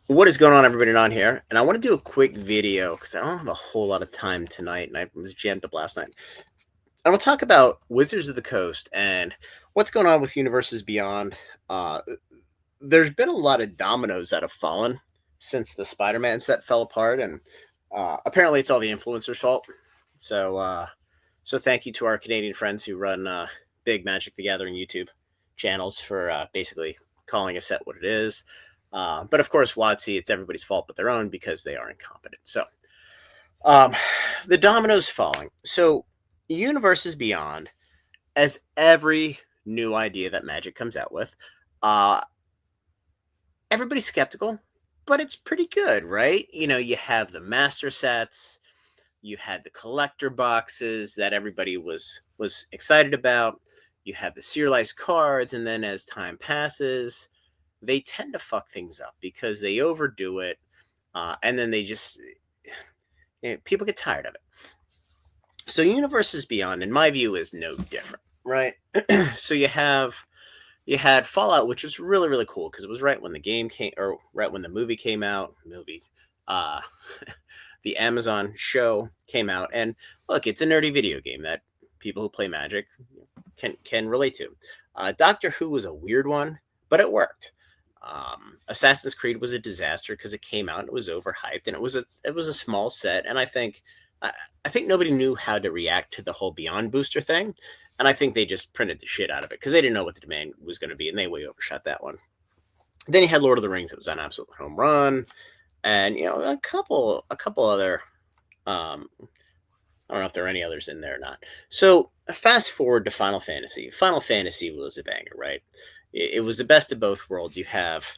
What is going on, everybody? On here, and I want to do a quick video because I don't have a whole lot of time tonight, and I was jammed up last night. I want to talk about Wizards of the Coast and what's going on with Universes Beyond. Uh, there's been a lot of dominoes that have fallen since the Spider-Man set fell apart, and apparently it's all the influencers' fault. So, so thank you to our Canadian friends who run big Magic the Gathering YouTube channels for basically calling a set what it is. But of course, WotC, it's everybody's fault but their own because they are incompetent. So um, the dominoes falling. So Universes Beyond, as every new idea that Magic comes out with, uh, everybody's skeptical, but it's pretty good, right? You know, you have the master sets, you had the collector boxes that everybody was excited about. You have the serialized cards, and then as time passes, they tend to fuck things up because they overdo it, and then they just people get tired of it. So Universes Beyond, in my view, is no different, right? So you had Fallout, which was really cool because it was right when the game came, or right when the movie came out. Uh, the Amazon show came out, and look, it's a nerdy video game that people who play Magic can relate to. Doctor Who was a weird one, but it worked. Assassin's Creed was a disaster because it came out and it was overhyped, and it was a small set, and I think nobody knew how to react to the whole Beyond booster thing, and I think they just printed the shit out of it because they didn't know what the demand was going to be, and they way overshot that one. Then you had Lord of the Rings; it was an absolute home run, and you know a couple other. I don't know if there are any others in there or not. So fast forward to Final Fantasy. Final Fantasy was a banger, right? It was the best of both worlds. You have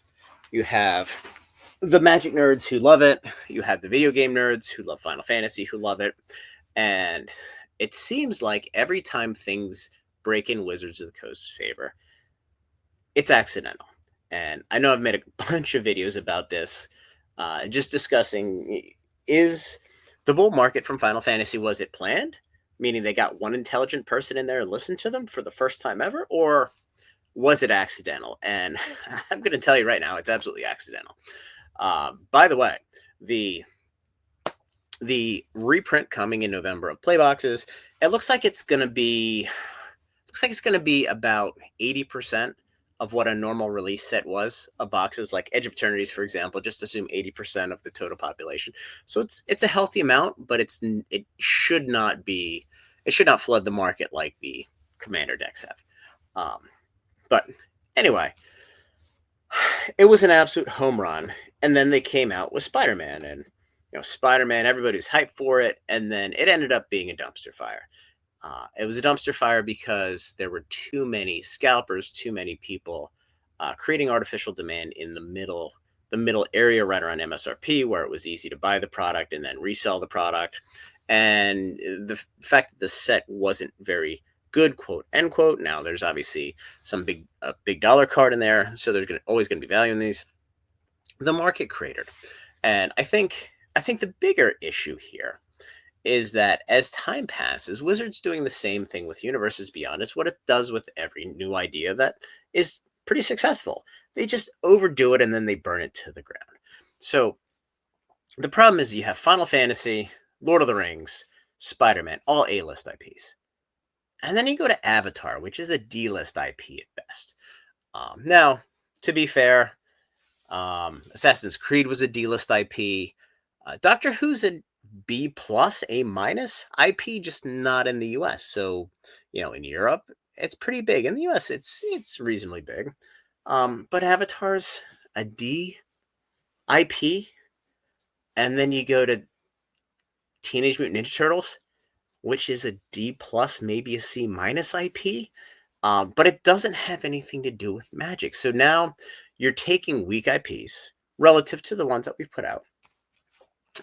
the Magic nerds who love it. You have the video game nerds who love Final Fantasy who love it. And it seems like every time things break in Wizards of the Coast's favor, it's accidental. And I know I've made a bunch of videos about this, just discussing is the bull market from Final Fantasy, was it planned? Meaning they got one intelligent person in there and listened to them for the first time ever? Or was it accidental? And I'm going to tell you right now, it's absolutely accidental. By the way, the reprint coming in November of Playboxes, it looks like it's going to be about 80% of what a normal release set was of boxes, like Edge of Eternities, for example. Just assume 80% of the total population. So it's a healthy amount, but it should not flood the market like the Commander decks have. But anyway, it was an absolute home run. And then they came out with Spider-Man, and Spider-Man, everybody was hyped for it, and then it ended up being a dumpster fire. It was a dumpster fire because there were too many scalpers, too many people creating artificial demand in the middle area right around MSRP, where it was easy to buy the product and then resell the product. And the fact that the set wasn't very good, quote end quote. Now there's obviously some big dollar card in there, so there's always going to be value in these. The market cratered, and I think the bigger issue here is that as time passes, Wizards doing the same thing with Universes Beyond is what it does with every new idea that is pretty successful. They just overdo it and then they burn it to the ground. So the problem is you have Final Fantasy, Lord of the Rings, Spider-Man, all A-list IPs. And then you go to Avatar, which is a D-list IP at best. Now, to be fair, Assassin's Creed was a D-list IP. Doctor Who's a B plus, A minus IP, just not in the US. So, in Europe, it's pretty big. In the US, it's reasonably big. But Avatar's a D IP, and then you go to Teenage Mutant Ninja Turtles, which is a D plus, maybe a C minus IP. But it doesn't have anything to do with Magic. So now you're taking weak IPs relative to the ones that we've put out,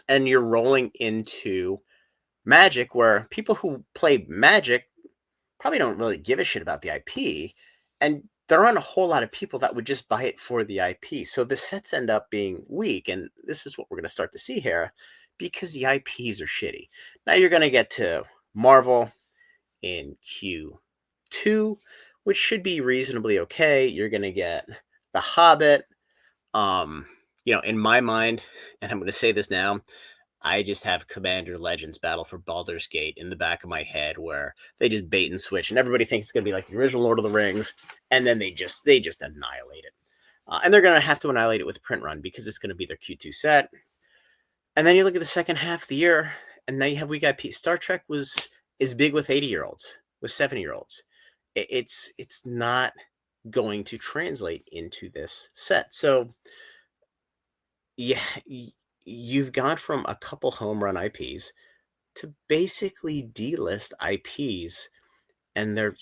and you're rolling into Magic, where people who play Magic probably don't really give a shit about the IP, and there aren't a whole lot of people that would just buy it for the IP. So the sets end up being weak, and this is what we're going to start to see here because the IPs are shitty. Now you're going to get to Marvel in Q2, which should be reasonably okay. You're going to get The Hobbit. in my mind, and I'm going to say this now, I just have Commander Legends Battle for Baldur's Gate in the back of my head where they just bait and switch and everybody thinks it's going to be like the original Lord of the Rings, and then they just annihilate it. And they're going to have to annihilate it with print run because it's going to be their Q2 set. And then you look at the second half of the year, and now you have Weak IP. Star Trek is big with 80-year-olds, with 70-year-olds. It's not going to translate into this set. So yeah, you've gone from a couple home run IPs to basically delist IPs, and they're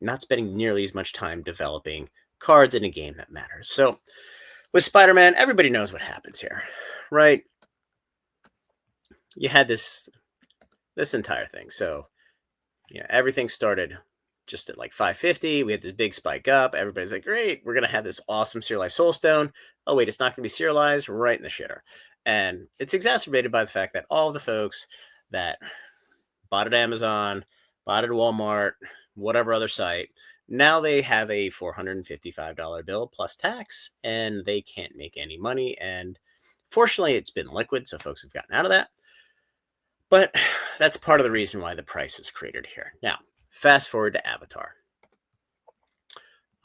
not spending nearly as much time developing cards in a game that matters. So with Spider-Man, everybody knows what happens here, right? You had this entire thing. So everything started just at like 550. We had this big spike up. Everybody's like, great, we're going to have this awesome serialized soul stone. Oh, wait, it's not going to be serialized, right in the shitter. And it's exacerbated by the fact that all the folks that bought at Amazon, bought at Walmart, whatever other site, now they have a $455 bill plus tax, and they can't make any money. And fortunately, it's been liquid, so folks have gotten out of that. But that's part of the reason why the price is created here. Now, fast forward to Avatar.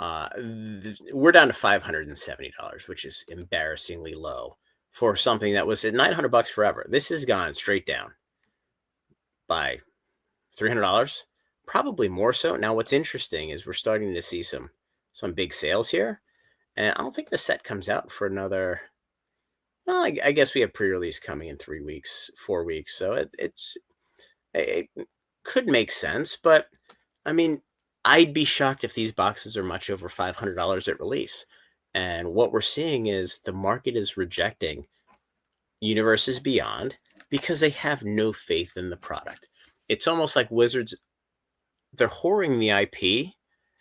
We're down to $570, which is embarrassingly low for something that was at $900 forever. This has gone straight down by $300, probably more so. Now, what's interesting is we're starting to see some big sales here, and I don't think the set comes out for another. Well, I guess we have pre-release coming in 3 weeks, 4 weeks, so it could make sense. But I mean, I'd be shocked if these boxes are much over $500 at release. And what we're seeing is the market is rejecting Universes Beyond because they have no faith in the product. It's almost like Wizards, they're whoring the IP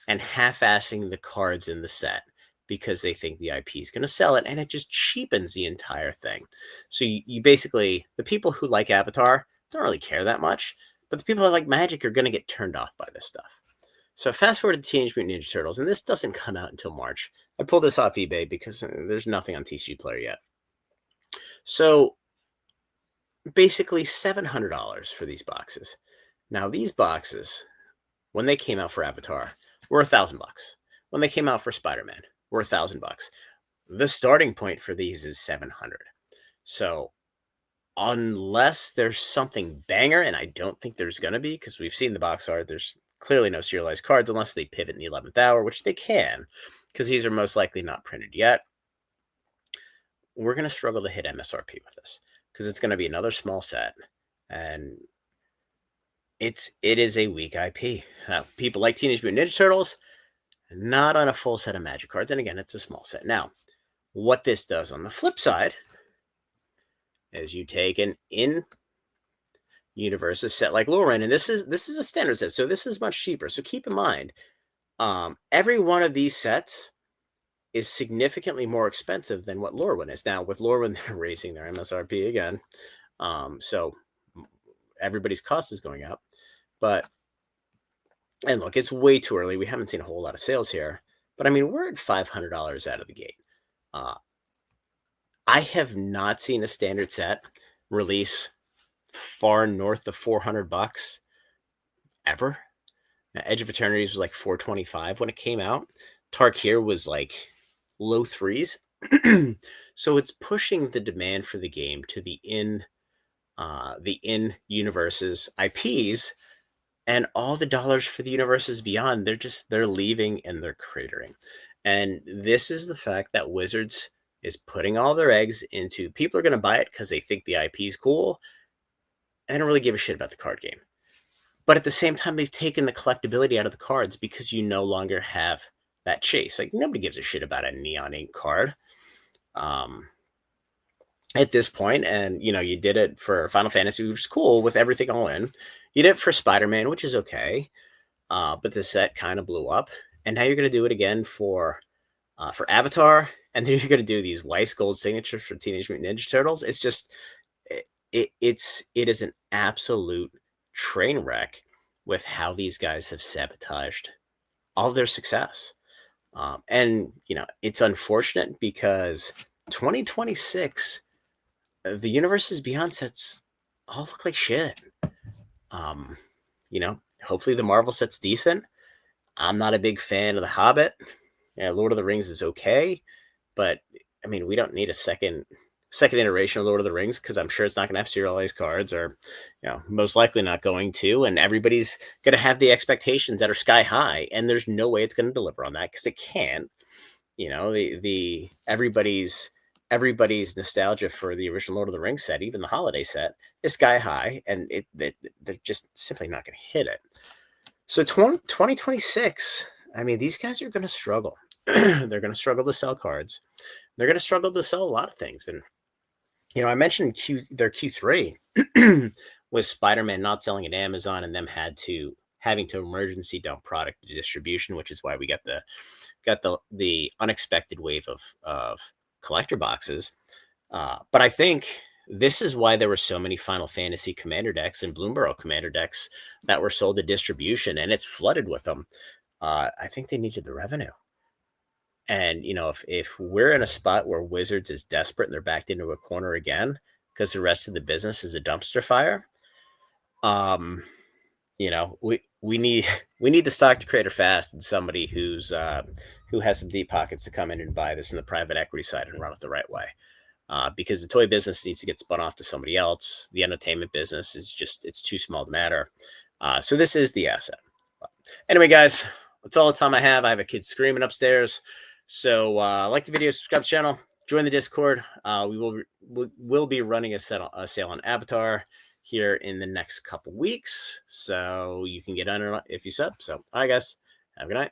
and half-assing the cards in the set because they think the IP is going to sell it, and it just cheapens the entire thing. So you basically, the people who like Avatar don't really care that much, but the people that like Magic are going to get turned off by this stuff. So fast forward to Teenage Mutant Ninja Turtles, and this doesn't come out until March. I pulled this off eBay because there's nothing on TCG Player yet. So basically $700 for these boxes. Now these boxes, when they came out for Avatar, were $1,000. When they came out for Spider-Man, were $1,000. The starting point for these is $700. So unless there's something banger, and I don't think there's going to be, because we've seen the box art, there's clearly no serialized cards unless they pivot in the 11th hour, which they can, because these are most likely not printed yet. We're going to struggle to hit MSRP with this, because it's going to be another small set, and it is a weak IP. People like Teenage Mutant Ninja Turtles, not on a full set of Magic cards, and again, it's a small set. Now, what this does on the flip side is you take an in-universe set like Lorwyn, and this is a standard set, so this is much cheaper. So keep in mind, every one of these sets is significantly more expensive than what Lorwyn is. Now, with Lorwyn, they're raising their MSRP again, so everybody's cost is going up. And look, it's way too early. We haven't seen a whole lot of sales here, but I mean, we're at $500 out of the gate. I have not seen a standard set release far north of $400 ever. Now, Edge of Eternities was like $425 when it came out. Tarkir was like low threes. So it's pushing the demand for the game to the in-universes IPs, and all the dollars for the Universes Beyond, they're leaving and they're cratering. And this is the fact that Wizards is putting all their eggs into, people are going to buy it because they think the IP is cool. I don't really give a shit about the card game. But at the same time, they've taken the collectability out of the cards because you no longer have that chase. Like, nobody gives a shit about a neon ink card at this point. And, you did it for Final Fantasy, which is cool with everything all in. You did it for Spider-Man, which is okay. But the set kind of blew up. And now you're going to do it again for Avatar. And then you're going to do these Weiss Gold signatures for Teenage Mutant Ninja Turtles. It's just, it is an absolute train wreck with how these guys have sabotaged all of their success. And, it's unfortunate because 2026, the universes beyond sets all look like shit. Um, hopefully the Marvel set's decent. I'm not a big fan of The Hobbit. Yeah, Lord of the Rings is okay, but I mean, we don't need a second iteration of Lord of the Rings because I'm sure it's not going to have serialized cards, or most likely not going to, and everybody's going to have the expectations that are sky high, and there's no way it's going to deliver on that because it can't. The everybody's nostalgia for the original Lord of the Rings set, even the holiday set, is sky high, and they're just simply not going to hit it. So 2026, I mean, these guys are going to struggle. They're going to struggle to sell cards. They're going to struggle to sell a lot of things. And, I mentioned their Q3 was Spider-Man not selling at Amazon and them having to emergency dump product to distribution, which is why we got the unexpected wave of collector boxes. But I think this is why there were so many Final Fantasy Commander decks and Bloomburrow Commander decks that were sold to distribution, and it's flooded with them. I think they needed the revenue. And, if we're in a spot where Wizards is desperate and they're backed into a corner again because the rest of the business is a dumpster fire, we need we need the stock to creator fast and somebody who has some deep pockets to come in and buy this in the private equity side and run it the right way. Because the toy business needs to get spun off to somebody else. The entertainment business it's too small to matter. So this is the asset. Anyway, guys, that's all the time I have. I have a kid screaming upstairs. So like the video, subscribe to the channel, join the Discord. We'll be running a sale on Avatar here in the next couple weeks. So you can get on it if you sub. So, all right, guys, have a good night.